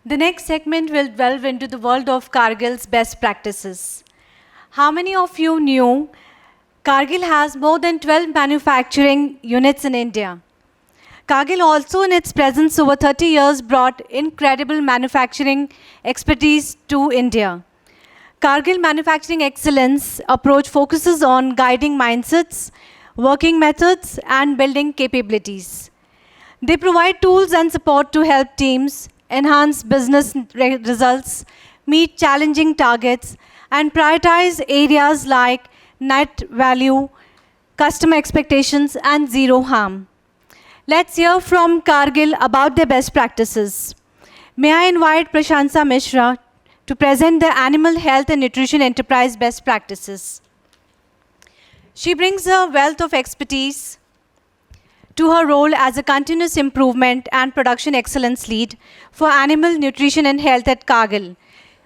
The next segment will delve into the world of Cargill's best practices. How many of you knew Cargill has more than 12 manufacturing units in India? Cargill also, in its presence over 30 years, brought incredible manufacturing expertise to India. Cargill Manufacturing Excellence approach focuses on guiding mindsets, working methods, and building capabilities. They provide tools and support to help teams enhance business results, meet challenging targets, and prioritize areas like net value, customer expectations, and zero harm. Let's hear from Cargill about their best practices. May I invite Prashansa Mishra to present the Animal Health and Nutrition Enterprise Best Practices. She brings a wealth of expertise to her role as a continuous improvement and production excellence lead for animal nutrition and health at Cargill,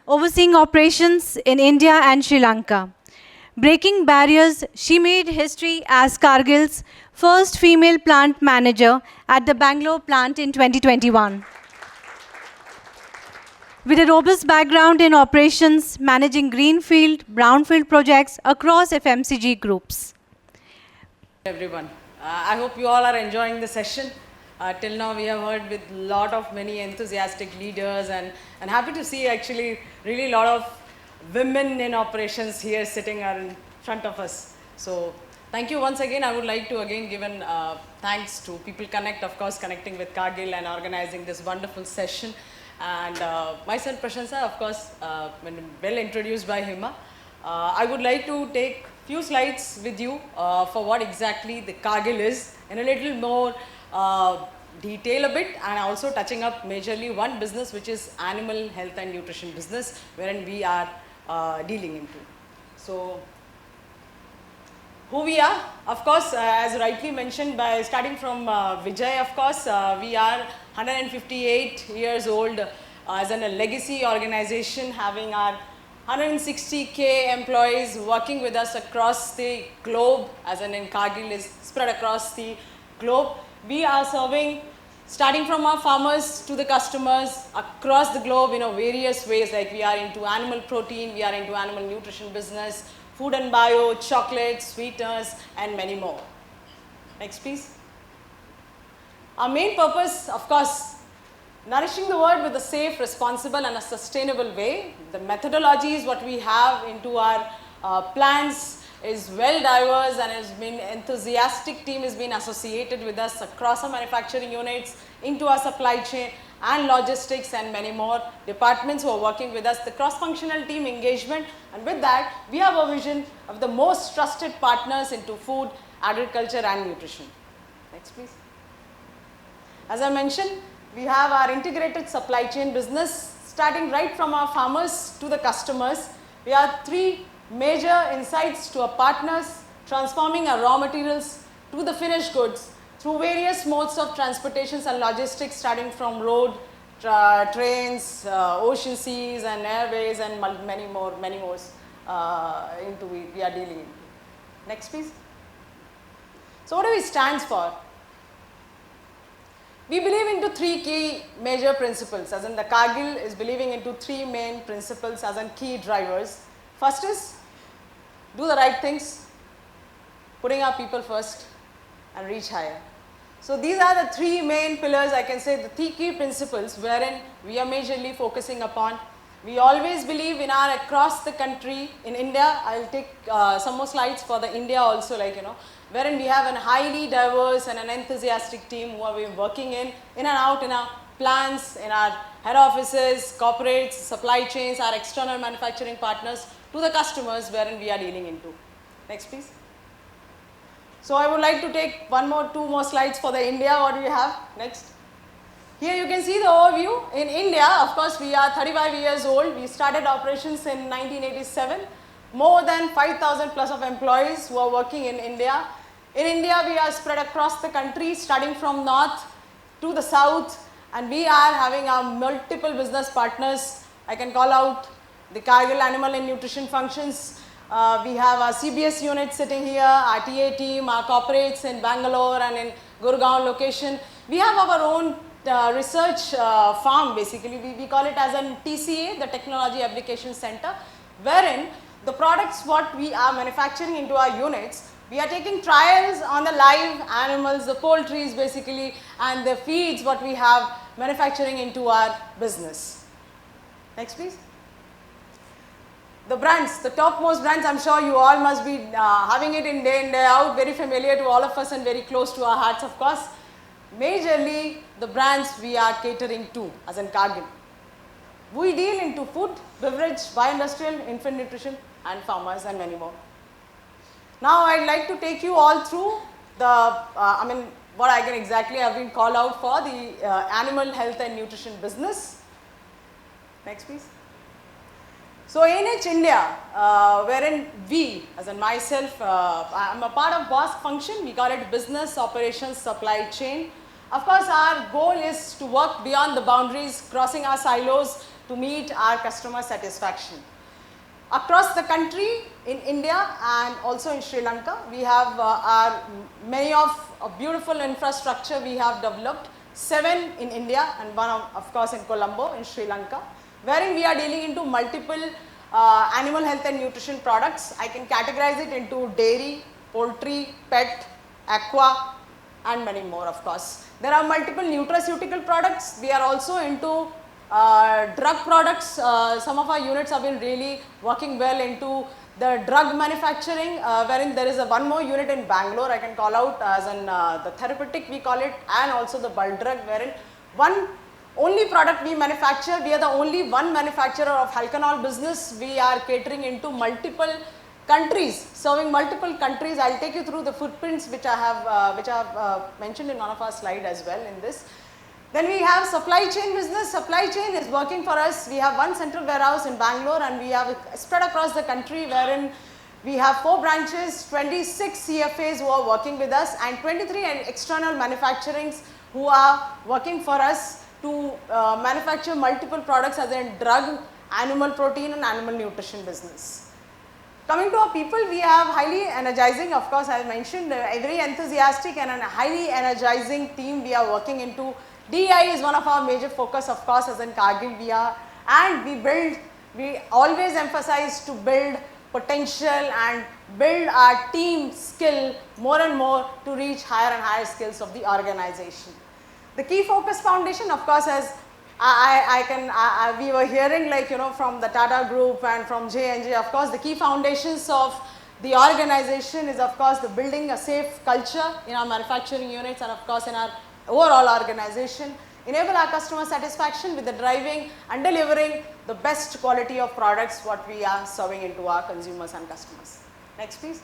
overseeing operations in India and Sri Lanka. Breaking barriers, she made history as Cargill's first female plant manager at the Bangalore plant in 2021. With a robust background in operations, managing greenfield, brownfield projects across FMCG groups. Everyone, I hope you all are enjoying the session. Till now we have heard with many enthusiastic leaders and happy to see actually really a lot of women in operations here sitting in front of us. So thank you once again. I would like to again give thanks to People Connect, of course, connecting with Cargill and organizing this wonderful session. And myself, Prashansa, of course, well introduced by Hima. I would like to take few slides with you for what exactly the Cargill is in a little more detail a bit, and also touching up majorly one business which is animal health and nutrition business wherein we are dealing into. So who we are, of course, as rightly mentioned by starting from Vijay, of course, we are 158 years old as a legacy organization, having our 160K employees working with us across the globe, as in Cargill is spread across the globe. We are serving, starting from our farmers to the customers across the globe in various ways, like we are into animal protein, we are into animal nutrition business, food and bio, chocolates, sweeteners, and many more. Next, please. Our main purpose, of course, nourishing the world with a safe, responsible, and a sustainable way. The methodologies what we have into our plans is well diverse, and has been enthusiastic team has been associated with us across our manufacturing units, into our supply chain and logistics, and many more departments who are working with us, the cross-functional team engagement, and with that we have a vision of the most trusted partners into food, agriculture and nutrition. Next, please. As I mentioned, we have our integrated supply chain business starting right from our farmers to the customers. We have three major insights to our partners, transforming our raw materials to the finished goods through various modes of transportations and logistics, starting from road, trains, ocean seas and airways, and many more we are dealing in. Next, please. So what do we stand for? We believe into three key major principles, as in the Cargill is believing into three main principles as in key drivers. First is do the right things, putting our people first, and reach higher. So these are the three main pillars, I can say, the three key principles wherein we are majorly focusing upon. We always believe in our across the country. In India, I will take some more slides for the India also, wherein we have a highly diverse and an enthusiastic team who have been working in and out in our plants, in our head offices, corporates, supply chains, our external manufacturing partners to the customers wherein we are dealing into. Next, please. So I would like to take two more slides for the India. What do we have? Next. Here you can see the overview. In India, of course, we are 35 years old. We started operations in 1987. More than 5,000 plus of employees who are working in India. In India, we are spread across the country, starting from north to the south, and we are having our multiple business partners. I can call out the Cargill Animal and Nutrition Functions. We have our CBS unit sitting here, our TA team, our corporates in Bangalore and in Gurgaon location. We have our own research farm basically. We call it as an TCA, the Technology Application Center, wherein the products what we are manufacturing into our units, we are taking trials on the live animals, the poultries basically, and the feeds what we have manufacturing into our business. Next please. The brands, the topmost brands, I am sure you all must be having it in day out, very familiar to all of us and very close to our hearts of course. Majorly the brands we are catering to as in Cargill. We deal into food, beverage, bio-industrial, infant nutrition and farmers and many more. Now I would like to take you all through the, what I can exactly have been called out for the animal health and nutrition business. Next please. So ANH India, wherein we, as in myself, I am a part of BOSC function, we call it Business Operations Supply Chain. Of course, our goal is to work beyond the boundaries, crossing our silos to meet our customer satisfaction. Across the country, in India and also in Sri Lanka, we have many of a beautiful infrastructure we have developed, 7 in India and 1 of course in Colombo in Sri Lanka, wherein we are dealing into multiple animal health and nutrition products. I can categorize it into dairy, poultry, pet, aqua and many more of course. There are multiple nutraceutical products. We are also into drug products. Some of our units have been really working well into the drug manufacturing, wherein there is one more unit in Bangalore I can call out as in the therapeutic we call it, and also the bulk drug, wherein one only product we manufacture. We are the only one manufacturer of alcohol business. We are catering into multiple countries, serving multiple countries. I will take you through the footprints which I have mentioned in one of our slides as well in this. Then we have supply chain business. Supply chain is working for us. We have one central warehouse in Bangalore and we have spread across the country, wherein we have 4 branches, 26 CFAs who are working with us and 23 external manufacturings who are working for us to manufacture multiple products as in drug, animal protein and animal nutrition business. Coming to our people, we have highly energizing, of course I mentioned, a very enthusiastic and a highly energizing team we are working into. DEI is one of our major focus of course as in Cargill we are, and we always emphasize to build potential and build our team skill more and more to reach higher and higher skills of the organization. The key focus foundation of course as we were hearing from the Tata group and from J&J, of course the key foundations of the organization is of course the building a safe culture in our manufacturing units and of course in our overall organization, enable our customer satisfaction with the driving and delivering the best quality of products what we are serving into our consumers and customers. Next please.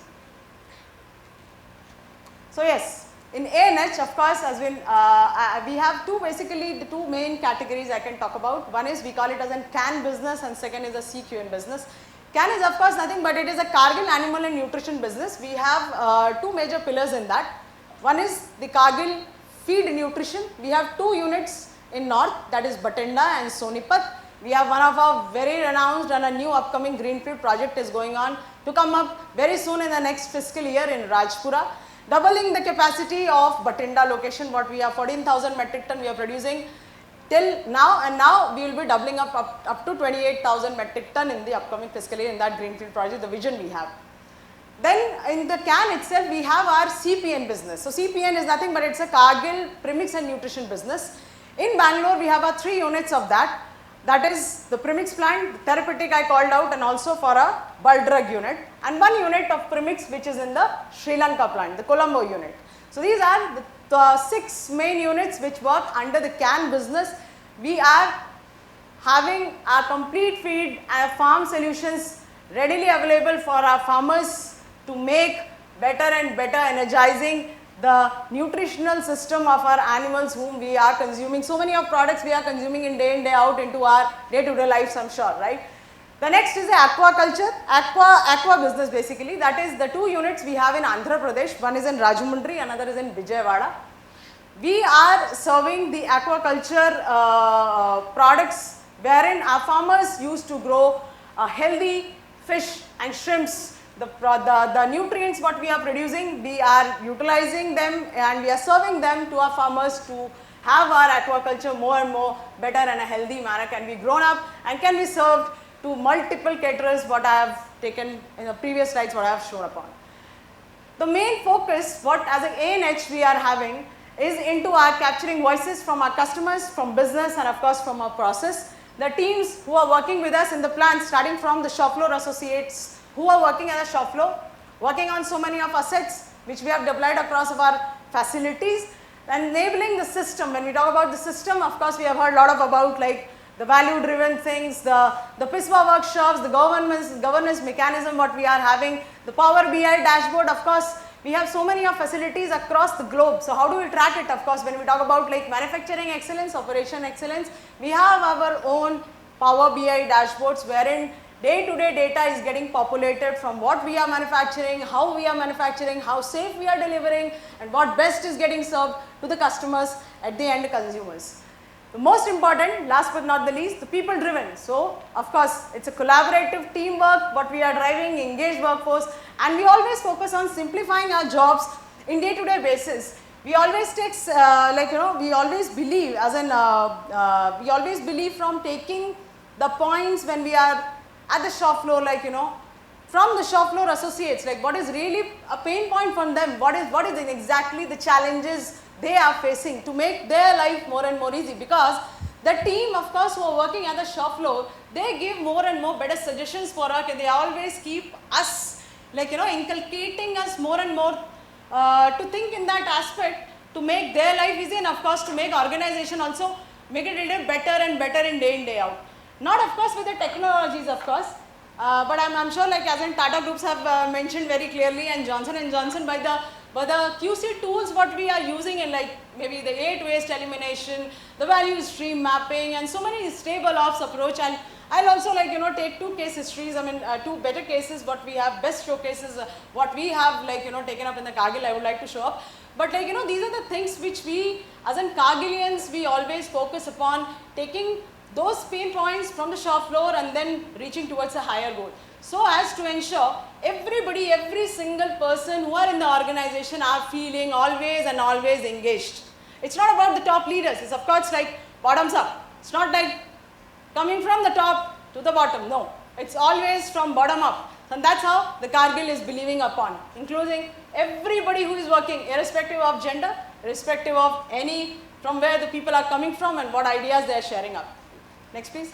So yes, in ANH of course as we have the two main categories I can talk about. One is we call it as a CAN business and second is a CQN business. CAN is of course nothing but it is a Cargill Animal and Nutrition business. We have 2 major pillars in that. One is the Cargill Feed Nutrition. We have 2 units in north, that is Bathinda and Sonipat. We have one of our very renowned and a new upcoming greenfield project is going on to come up very soon in the next fiscal year in Rajpura, doubling the capacity of Bathinda location. What we have 14,000 metric ton we are producing till now, and now we will be doubling up to 28,000 metric ton in the upcoming fiscal year in that greenfield project, the vision we have. Then in the CAN itself we have our CPN business. So CPN is nothing but it is a Cargill Premix and Nutrition business. In Bangalore we have 3 units of that. That is the premix plant, therapeutic I called out, and also for a bulk drug unit, and 1 unit of premix which is in the Sri Lanka plant, the Colombo unit. So these are the 6 main units which work under the CAN business. We are having our complete feed and farm solutions readily available for our farmers to make better and better energizing the nutritional system of our animals whom we are consuming. So many of products we are consuming in day out into our day-to-day lives, I am sure, right. The next is the aquaculture, aqua business basically. That is the 2 units we have in Andhra Pradesh, one is in Rajahmundry, another is in Vijayawada. We are serving the aquaculture products wherein our farmers used to grow healthy fish and shrimps. The nutrients what we are producing, we are utilizing them and we are serving them to our farmers to have our aquaculture more and more better and a healthy manner can be grown up and can be served to multiple caterers, what I have taken in the previous slides, what I have shown upon. The main focus, what as an ANH we are having, is into our capturing voices from our customers, from business, and of course from our process. The teams who are working with us in the plant, starting from the shop floor associates who are working at the shop floor, working on so many of our sets which we have deployed across our facilities, and enabling the system. When we talk about the system, of course we have heard a lot about like the value driven things, the PISPA workshops, the governance mechanism what we are having, the Power BI dashboard. Of course we have so many of facilities across the globe. So how do we track it? Of course when we talk about like manufacturing excellence, operation excellence, we have our own Power BI dashboards wherein day-to-day data is getting populated from what we are manufacturing, how we are manufacturing, how safe we are delivering, and what best is getting served to the customers at the end consumers. The most important, last but not the least, the people driven. So of course it's a collaborative teamwork what we are driving, engaged workforce, and we always focus on simplifying our jobs in day-to-day basis. We always take we always believe as in we always believe from taking the points when we are at the shop floor, from the shop floor associates, like what is really a pain point from them, what is exactly the challenges they are facing to make their life more and more easy, because the team of course who are working at the shop floor, they give more and more better suggestions for us, and they always keep us inculcating us more and more to think in that aspect to make their life easy, and of course to make organization also make it a little better and better in day out. Not of course with the technologies of course, but I'm sure like as in Tata Groups have mentioned very clearly, and Johnson & Johnson by the QC tools what we are using in like maybe the 8 waste elimination, the value stream mapping, and so many stable ops approach. And I'll also take two case histories, two better cases what we have, best showcases what we have taken up in the Cargill I would like to show up. But these are the things which we as in Cargillians we always focus upon, taking those pain points from the shop floor and then reaching towards a higher goal. So as to ensure everybody, every single person who are in the organization are feeling always and always engaged. It's not about the top leaders, it's of course like bottoms up. It's not like coming from the top to the bottom, no. It's always from bottom up. And that's how the Cargill is believing upon, including everybody who is working, irrespective of gender, irrespective of from where the people are coming from and what ideas they are sharing up. Next please.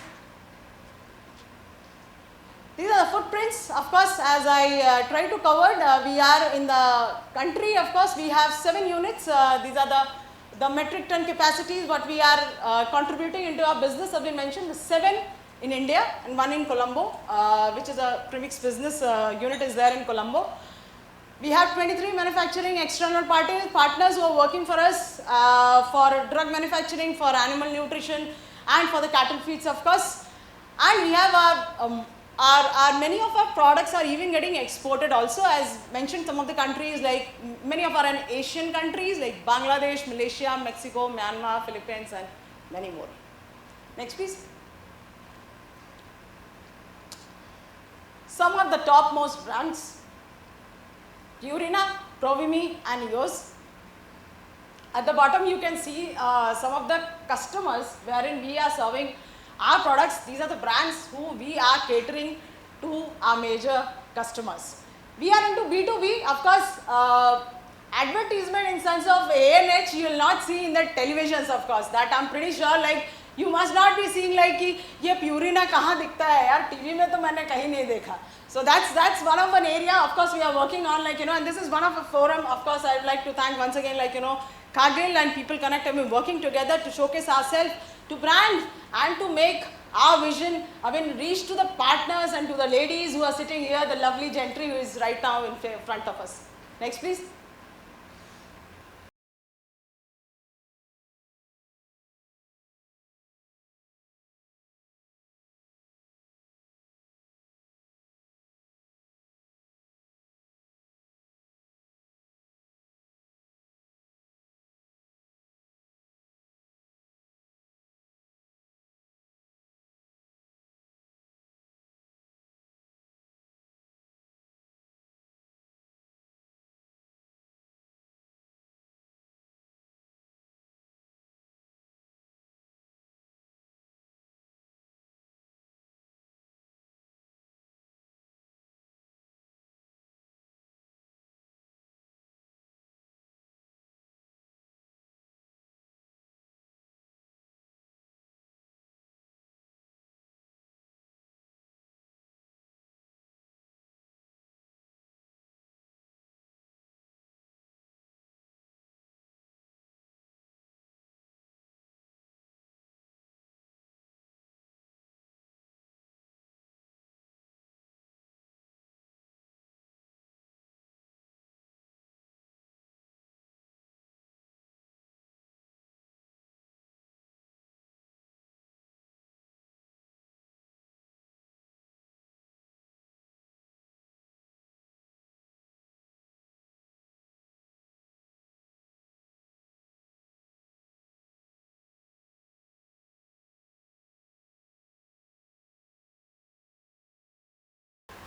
These are the footprints. Of course, as I try to cover, we are in the country, of course, we have 7 units. These are the metric ton capacities what we are contributing into our business have been mentioned. The 7 in India and 1 in Colombo, which is a premix business unit is there in Colombo. We have 23 manufacturing external partners who are working for us for drug manufacturing, for animal nutrition, and for the cattle feeds of course. And we have our many of our products are even getting exported also, as mentioned some of the countries like many of our Asian countries like Bangladesh, Malaysia, Mexico, Myanmar, Philippines, and many more. Next please. Some of the topmost brands: Purina, Provimi, and Yos. At the bottom you can see some of the customers wherein we are serving our products. These are the brands who we are catering to our major customers. We are into B2B, of course. Advertisement in sense of ANH you will not see in the televisions, of course. That I'm pretty sure like you must not be seeing like कि ये Purina कहाँ दिखता है यार, TV में तो मैंने कहीं नहीं देखा. So that's one of an area of course we are working on, and this is one of a forum. Of course I would like to thank once again Cargill and People Connect have been working together to showcase ourselves, to brand, and to make our vision reach to the partners and to the ladies who are sitting here, the lovely gentry who is right now in front of us. Next please.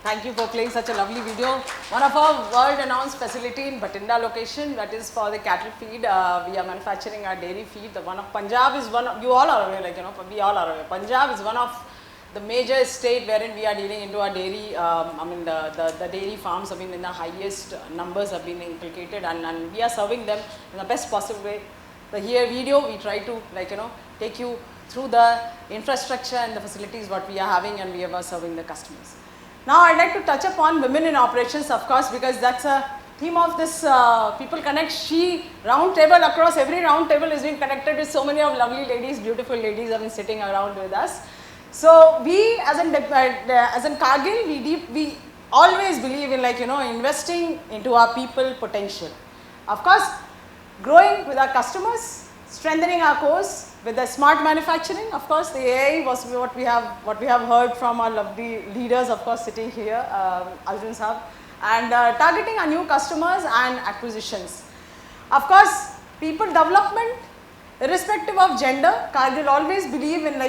Thank you for playing such a lovely video. One of our world-renowned facility in Bathinda location, that is for the cattle feed. We are manufacturing our dairy feed. The one of Punjab is one of, you all are aware, like, we all are aware. Punjab is one of the major state wherein we are dealing into our dairy, the dairy farms have been in the highest numbers have been inculcated, and we are serving them in the best possible way. The here video, we try to, take you through the infrastructure and the facilities what we are having, and we are serving the customers. Now I'd like to touch upon women in operations, of course, because that's a theme of this People Connect She Roundtable. Across every roundtable is being connected with so many of lovely ladies, beautiful ladies have been sitting around with us. So we as in Cargill, we always believe in investing into our people potential. Of course, growing with our customers, strengthening our cores with the smart manufacturing. Of course, the AI was what we have heard from our lovely leaders, of course, sitting here, Arjun Sahab, and targeting our new customers and acquisitions. Of course, people development, irrespective of gender. Cargill always believe in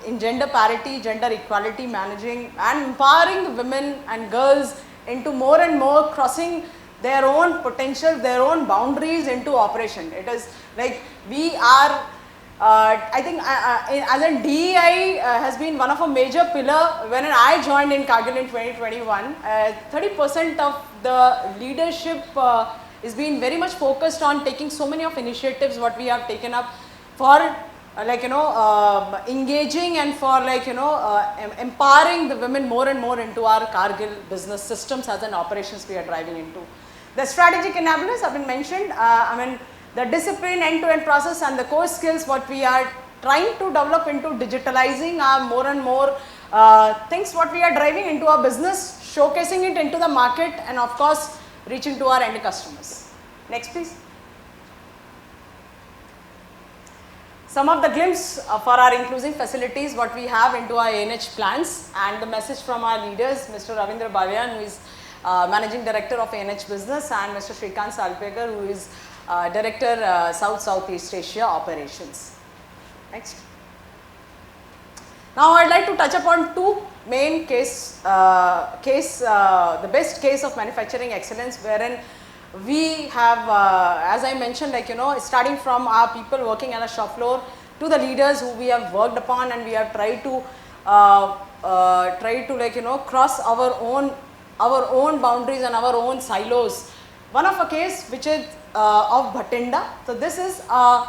in gender parity, gender equality, managing and empowering the women and girls into more and more crossing their own potential, their own boundaries into operation. It is like we are, I think as in DEI has been one of a major pillar. When I joined in Cargill in 2021, 30% of the leadership is being very much focused on taking so many of initiatives what we have taken up for engaging and for empowering the women more and more into our Cargill business systems as an operations we are driving into. The strategic enablers have been mentioned. The discipline, end-to-end process and the core skills what we are trying to develop into digitalizing our more and more things what we are driving into our business, showcasing it into the market, and of course reaching to our end customers. Next please. Some of the glimpse for our inclusive facilities what we have into our ANH plans, and the message from our leaders, Mr. Ravindra Balian, who is Managing Director of ANH Business, and Mr. Shrikant Salpegar, who is Director Southeast Asia Operations. Next. Now I'd like to touch upon two main the best case of manufacturing excellence, wherein we have, as I mentioned, starting from our people working on a shop floor to the leaders who we have worked upon, and we have tried to cross our own boundaries and our own silos. One of a case which is of Bathinda. So this is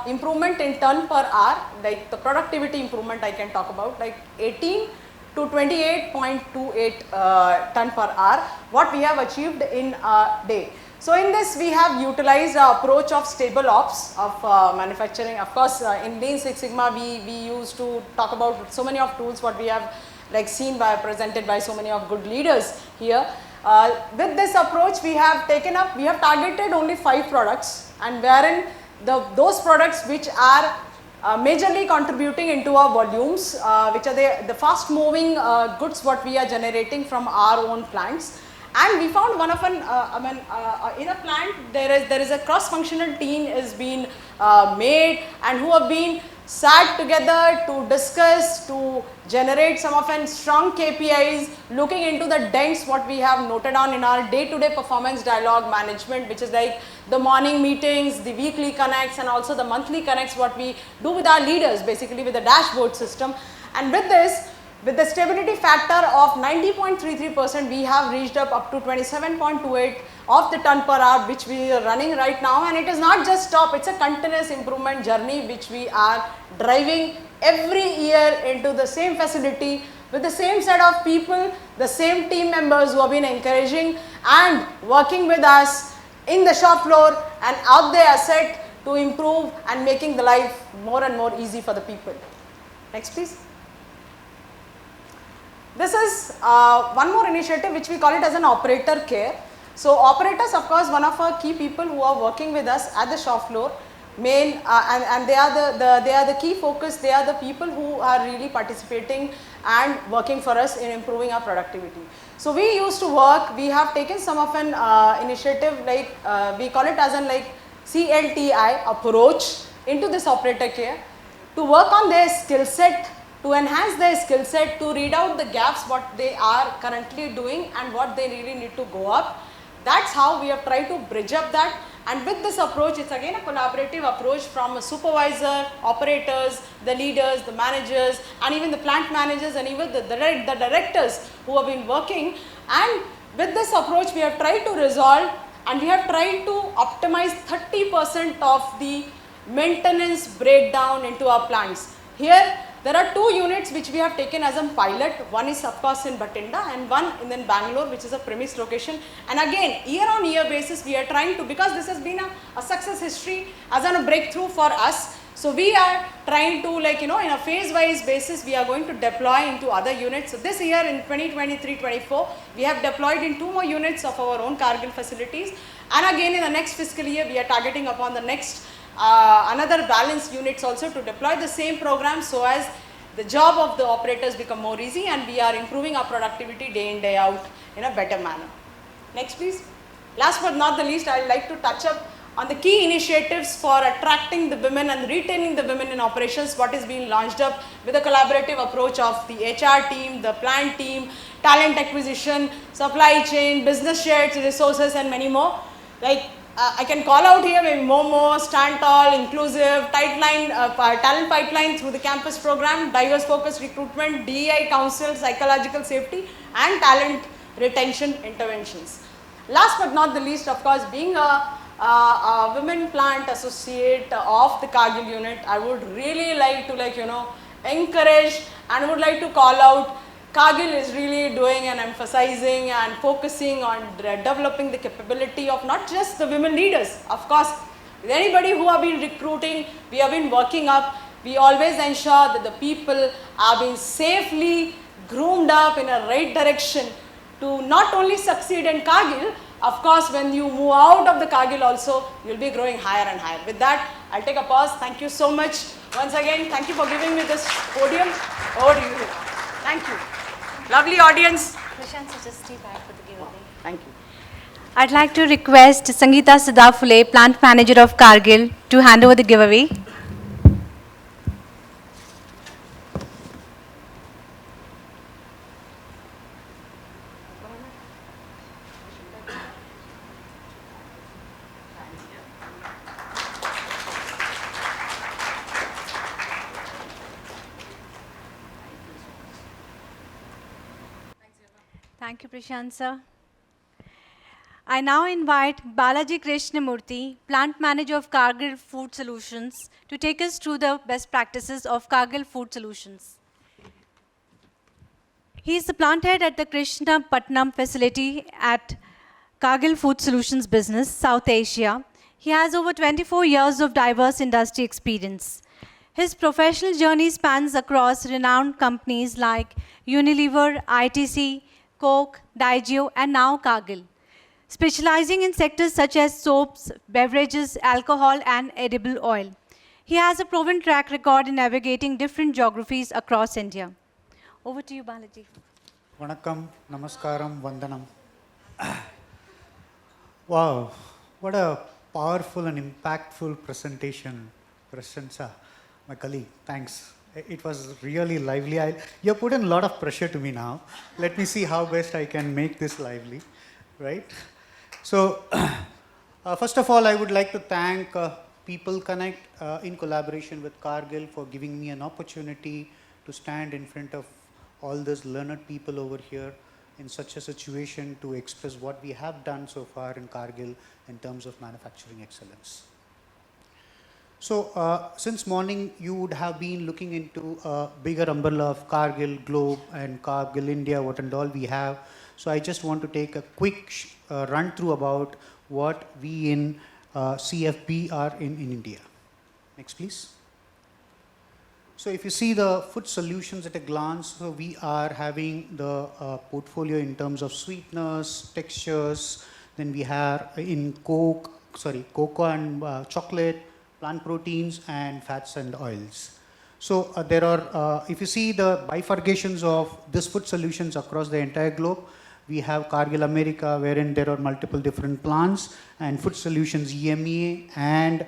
improvement in ton per hour, like the productivity improvement I can talk about, like 18 to 28.28 ton per hour, what we have achieved in a day. So in this we have utilized the approach of stable ops of manufacturing. Of course, in Lean Six Sigma we used to talk about so many of tools what we have presented by so many of good leaders here. With this approach we have targeted only 5 products, and wherein those products which are majorly contributing into our volumes, which are the fast moving goods what we are generating from our own plants. And we found one of in a plant there is a cross functional team is being made, and who have been sat together to discuss, to generate some of an strong KPIs, looking into the dents what we have noted on in our day-to-day performance dialogue management, which is like the morning meetings, the weekly connects, and also the monthly connects what we do with our leaders, basically with the dashboard system. And with this, with the stability factor of 90.33%, we have reached up to 27.28 of the ton per hour which we are running right now, and it is not just stop, it's a continuous improvement journey which we are driving every year into the same facility with the same set of people, the same team members who have been encouraging and working with us in the shop floor and out the asset to improve and making the life more and more easy for the people. Next please. This is one more initiative which we call it as an operator care. So operators, of course, one of our key people who are working with us at the shop floor, main and they are the key focus. They are the people who are really participating and working for us in improving our productivity. So we used to work. We have taken some of an initiative like we call it as an CLTI approach into this operator care to work on their skill set, to enhance their skill set, to read out the gaps what they are currently doing and what they really need to go up. That's how we have tried to bridge up that. And with this approach, it's again a collaborative approach from a supervisor, operators, the leaders, the managers, and even the plant managers, and even the directors who have been working. And with this approach, we have tried to resolve, and we have tried to optimize 30% of the maintenance breakdown into our plants. Here, there are 2 units which we have taken as a pilot. One is of course in Bathinda and one in Bangalore, which is a premise location. And again, year on year basis, we are trying to, because this has been a success history as a breakthrough for us. So we are trying to, like, in a phase wise basis, we are going to deploy into other units. So this year in 2023-24, we have deployed in 2 more units of our own Cargill facilities. And again in the next fiscal year, we are targeting upon the next another balanced units also to deploy the same program, so as the job of the operators become more easy and we are improving our productivity day in day out in a better manner. Next please. Last but not the least, I would like to touch up on the key initiatives for attracting the women and retaining the women in operations, what is being launched up with a collaborative approach of the HR team, the plant team, talent acquisition, supply chain, business shared resources and many more. Like I can call out here maybe Momo, Stand Tall, Inclusive, Talent Pipeline through the campus program, Diverse Focused Recruitment, DEI Council, Psychological Safety and Talent Retention Interventions. Last but not the least, of course, being a women plant associate of the Cargill unit, I would really like to encourage and would like to call out Cargill is really doing and emphasizing and focusing on developing the capability of not just the women leaders. Of course, with anybody who have been recruiting, we have been working up, we always ensure that the people are being safely groomed up in a right direction to not only succeed in Cargill. Of course, when you move out of the Cargill also, you will be growing higher and higher. With that, I will take a pause. Thank you so much. Once again, thank you for giving me this podium. Over to you. Thank you. Lovely audience. Prashansa, just stay back for the giveaway. Thank you. I'd like to request Sangeeta Sadafule, plant manager of Cargill, to hand over the giveaway. Thank you, Prashansa. I now invite Balaji Krishnamoorthy, plant manager of Cargill Food Solutions, to take us through the best practices of Cargill Food Solutions. He is the plant head at the Krishnapatnam facility at Cargill Food Solutions business, South Asia. He has over 24 years of diverse industry experience. His professional journey spans across renowned companies like Unilever, ITC, Coke, Diageo, and now Cargill, specializing in sectors such as soaps, beverages, alcohol, and edible oil. He has a proven track record in navigating different geographies across India. Over to you, Balaji. Vanakkam, Namaskaram, Vandanam. Wow, what a powerful and impactful presentation, Prashansa, my colleague. Thanks. It was really lively. You put in a lot of pressure to me now. Let me see how best I can make this lively, right? So, first of all, I would like to thank People Connect in collaboration with Cargill for giving me an opportunity to stand in front of all these learned people over here in such a situation to express what we have done so far in Cargill in terms of manufacturing excellence. So, since morning, you would have been looking into a bigger umbrella of Cargill Globe and Cargill India, what and all we have. So, I just want to take a quick run through about what we in CFB are in India. Next, please. So, if you see the food solutions at a glance, so we are having the portfolio in terms of sweeteners, textures, then we have in cocoa and chocolate, plant proteins and fats and oils. So there are, if you see the bifurcations of this food solutions across the entire globe, we have Cargill America, wherein there are multiple different plants, and food solutions EMEA, and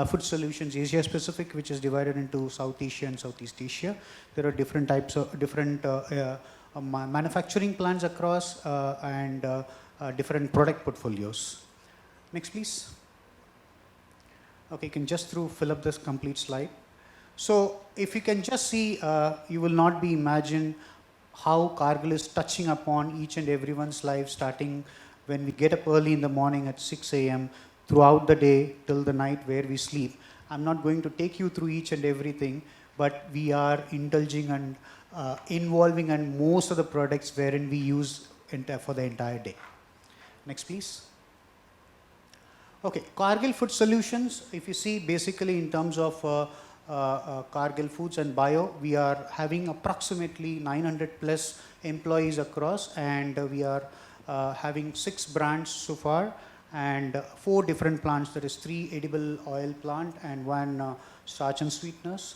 Food Solutions Asia Pacific, which is divided into South Asia and Southeast Asia. There are different types of manufacturing plants across and different product portfolios. Next, please. Okay, you can just fill up this complete slide. So if you can just see, you will not be imagine how Cargill is touching upon each and everyone's life, starting when we get up early in the morning at 6 a.m. throughout the day till the night where we sleep. I'm not going to take you through each and everything, but we are indulging and involving in most of the products wherein we use for the entire day. Next, please. Okay, Cargill Food Solutions, if you see basically in terms of Cargill Foods and Bio, we are having approximately 900 plus employees across, and we are having 6 brands so far and 4 different plants. There is 3 edible oil plant and 1 starch and sweeteners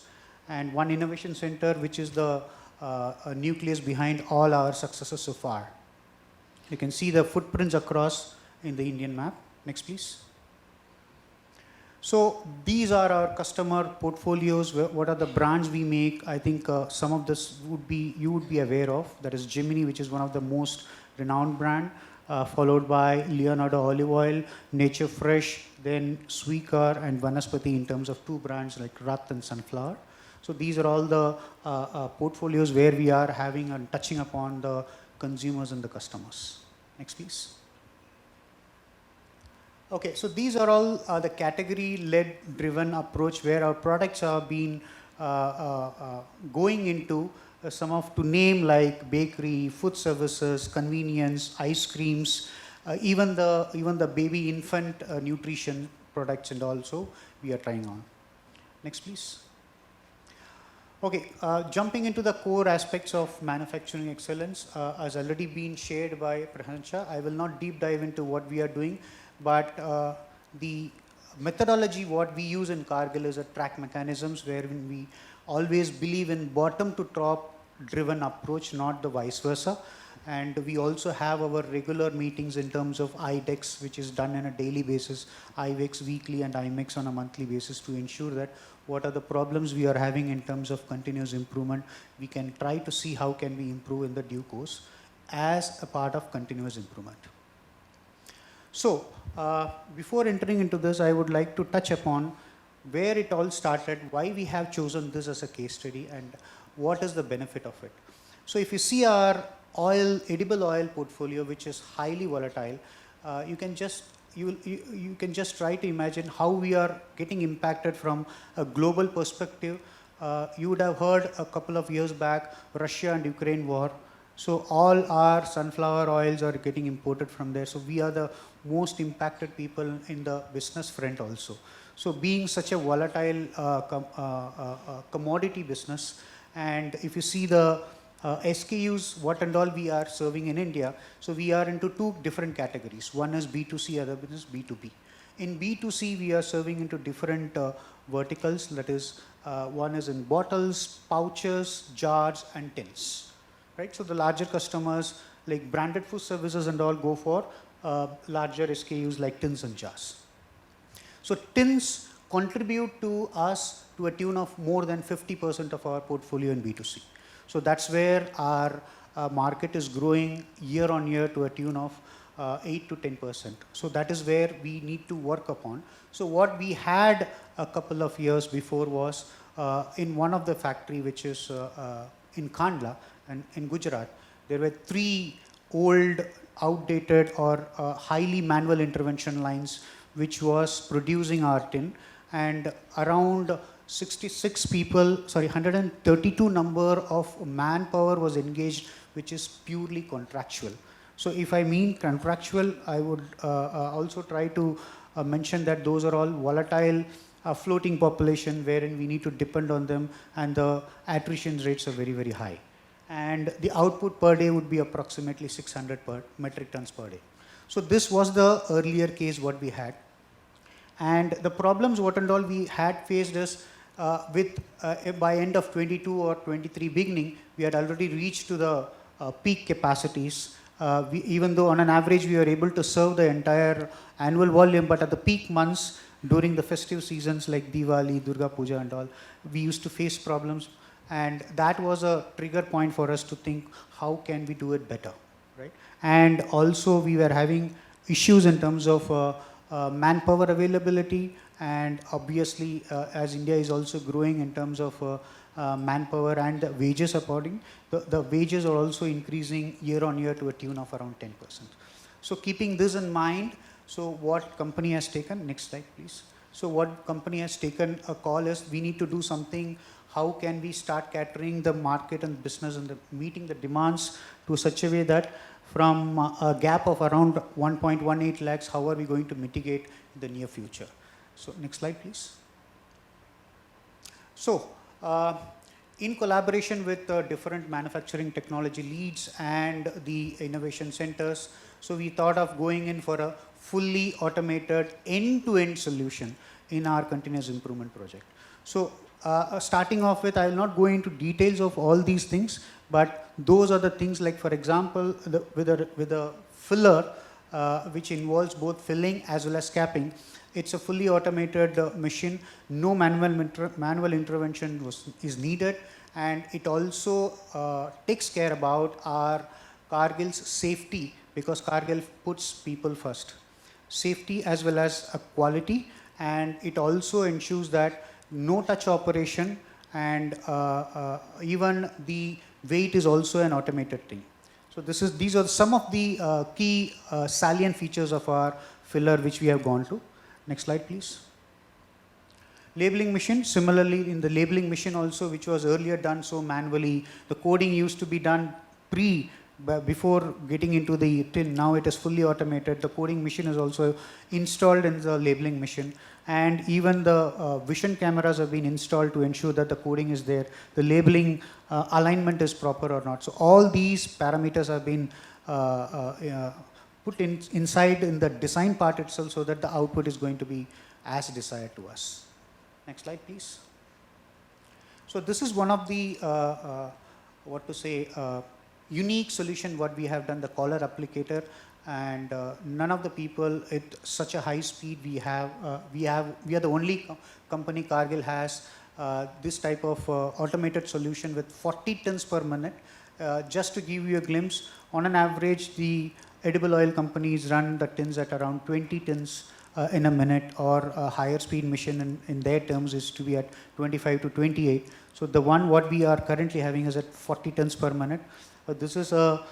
and 1 innovation center, which is the nucleus behind all our successes so far. You can see the footprints across in the Indian map. Next, please. So these are our customer portfolios. What are the brands we make? I think some of this you would be aware of. That is Gemini, which is one of the most renowned brand, followed by Leonardo Olive Oil, Nature Fresh, then Sweeker and Vanaspati in terms of 2 brands like Rath and Sunflower. So these are all the portfolios where we are having and touching upon the consumers and the customers. Next, please. Okay, so these are all the category-led driven approach where our products are being going into some of to name like bakery, food services, convenience, ice creams, even the baby infant nutrition products, and also we are trying on. Next, please. Okay, jumping into the core aspects of manufacturing excellence, has already been shared by Prashansa. I will not deep dive into what we are doing, but the methodology what we use in Cargill is a track mechanisms wherein we always believe in bottom to top driven approach, not the vice versa. And we also have our regular meetings in terms of IDEX, which is done on a daily basis, IVEX weekly and IMEX on a monthly basis, to ensure that what are the problems we are having in terms of continuous improvement. We can try to see how can we improve in the due course as a part of continuous improvement. So before entering into this, I would like to touch upon where it all started, why we have chosen this as a case study, and what is the benefit of it. So if you see our edible oil portfolio, which is highly volatile, you can just try to imagine how we are getting impacted from a global perspective. You would have heard a couple of years back, Russia and Ukraine war. So all our sunflower oils are getting imported from there. So we are the most impacted people in the business front also. So being such a volatile commodity business, and if you see the SKUs, what and all we are serving in India, so we are into 2 different categories. One is B2C, other business B2B. In B2C, we are serving into different verticals. That is, one is in bottles, pouches, jars, and tins. Right? So the larger customers like branded food services and all go for larger SKUs like tins and jars. So tins contribute to us to a tune of more than 50% of our portfolio in B2C. So that's where our market is growing year on year to a tune of 8 to 10%. So that is where we need to work upon. So what we had a couple of years before was in one of the factory, which is in Kandla and in Gujarat, there were 3 old, outdated or highly manual intervention lines which was producing our tin, and around 132 number of manpower was engaged, which is purely contractual. So if I mean contractual, I would also try to mention that those are all volatile floating population wherein we need to depend on them, and the attrition rates are very, very high. And the output per day would be approximately 600 metric tons per day. So this was the earlier case what we had. And the problems what and all we had faced is by end of 22 or 23 beginning, we had already reached to the peak capacities. Even though on an average we were able to serve the entire annual volume, but at the peak months, during the festive seasons like Diwali, Durga Puja and all, we used to face problems, and that was a trigger point for us to think, how can we do it better, right? And also we were having issues in terms of manpower availability, and obviously as India is also growing in terms of manpower and the wages according, the wages are also increasing year on year to a tune of around 10%. So keeping this in mind, so what company has taken, next slide please. So what company has taken a call is, we need to do something. How can we start catering the market and business and meeting the demands to such a way that from a gap of around 1.18 lakhs, how are we going to mitigate in the near future? So next slide please. So in collaboration with different manufacturing technology leads and the innovation centers, so we thought of going in for a fully automated end-to-end solution in our continuous improvement project. So starting off with, I will not go into details of all these things, but those are the things like, for example, with a filler, which involves both filling as well as capping. It's a fully automated machine. No manual intervention is needed, and it also takes care about our Cargill's safety, because Cargill puts people first. Safety as well as quality, and it also ensures that no touch operation, and even the weight is also an automated thing. So these are some of the key salient features of our filler which we have gone to. Next slide please. Labeling machine, similarly in the labeling machine also, which was earlier done so manually, the coding used to be done before getting into the tin. Now it is fully automated. The coding machine is also installed in the labeling machine, and even the vision cameras have been installed to ensure that the coding is there, the labeling alignment is proper or not. So all these parameters have been put inside in the design part itself, so that the output is going to be as desired to us. Next slide please. So this is one of the unique solution what we have done, the collar applicator, and none of the people at such a high speed we are the only company. Cargill has this type of automated solution with 40 tons per minute. Just to give you a glimpse, on an average the edible oil companies run the tins at around 20 tons in a minute, or a higher speed machine in their terms is to be at 25 to 28. So the one what we are currently having is at 40 tons per minute. This is a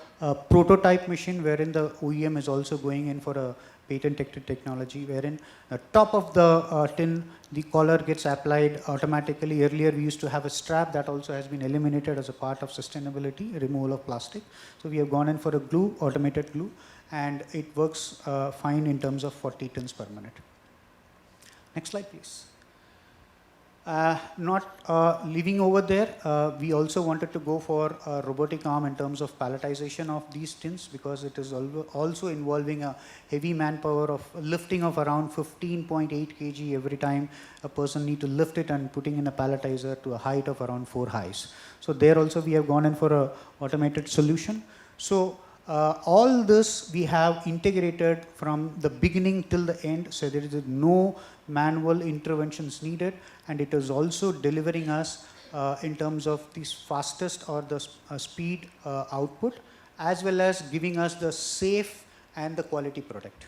prototype machine wherein the OEM is also going in for a patented technology, wherein the top of the tin, the collar gets applied automatically. Earlier we used to have a strap, that also has been eliminated as a part of sustainability, removal of plastic. So we have gone in for a glue, automated glue, and it works fine in terms of 40 tons per minute. Next slide please. Not leaving over there, we also wanted to go for a robotic arm in terms of palletization of these tins, because it is also involving a heavy manpower of lifting of around 15.8 kg every time a person need to lift it, and putting in a palletizer to a height of around 4 highs. So there also we have gone in for a automated solution. So all this we have integrated from the beginning till the end, so there is no manual interventions needed, and it is also delivering us in terms of the fastest or the speed output, as well as giving us the safe and the quality product.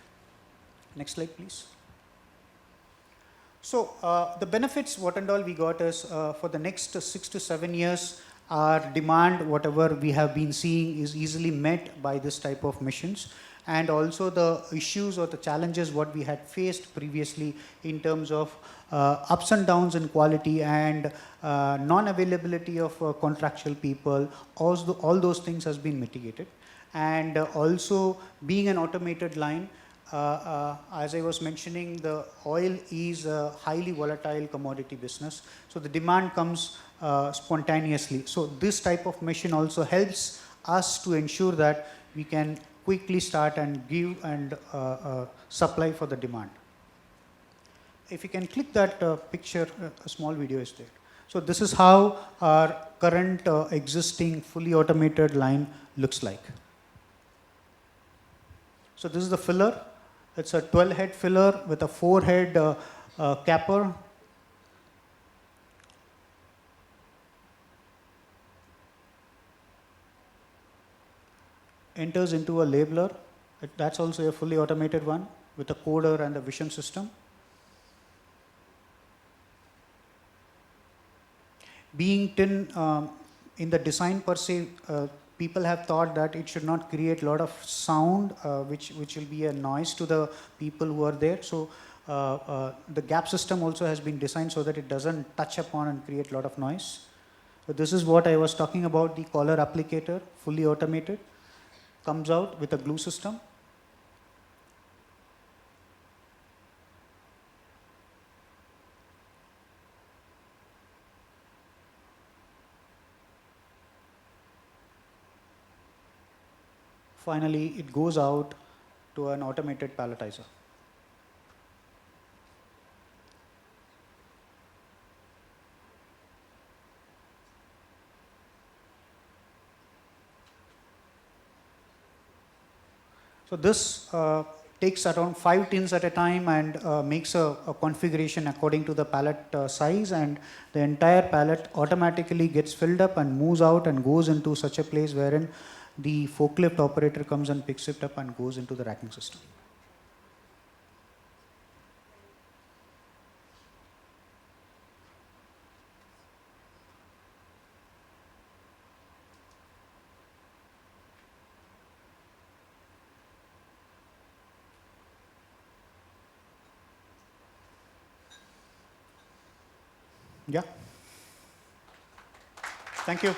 Next slide please. So the benefits what and all we got is for the next 6 to 7 years, our demand, whatever we have been seeing, is easily met by this type of machines. And also the issues or the challenges what we had faced previously in terms of ups and downs in quality and non-availability of contractual people, all those things has been mitigated. And also being an automated line, as I was mentioning, the oil is a highly volatile commodity business, so the demand comes spontaneously. So this type of machine also helps us to ensure that we can quickly start and give and supply for the demand. If you can click that picture, a small video is there. So this is how our current existing fully automated line looks like. So this is the filler. It's a 12-head filler with a 4-head capper enters into a labeler. That's also a fully automated one with a coder and a vision system. Being tin, in the design per se, people have thought that it should not create a lot of sound, which will be a noise to the people who are there. So the gap system also has been designed so that it doesn't touch upon and create a lot of noise. So this is what I was talking about, the collar applicator, fully automated, comes out with a glue system. Finally, it goes out to an automated palletizer. So this takes around 5 tins at a time and makes a configuration according to the pallet size, and the entire pallet automatically gets filled up and moves out and goes into such a place wherein the forklift operator comes and picks it up and goes into the racking system. Yeah. Thank you.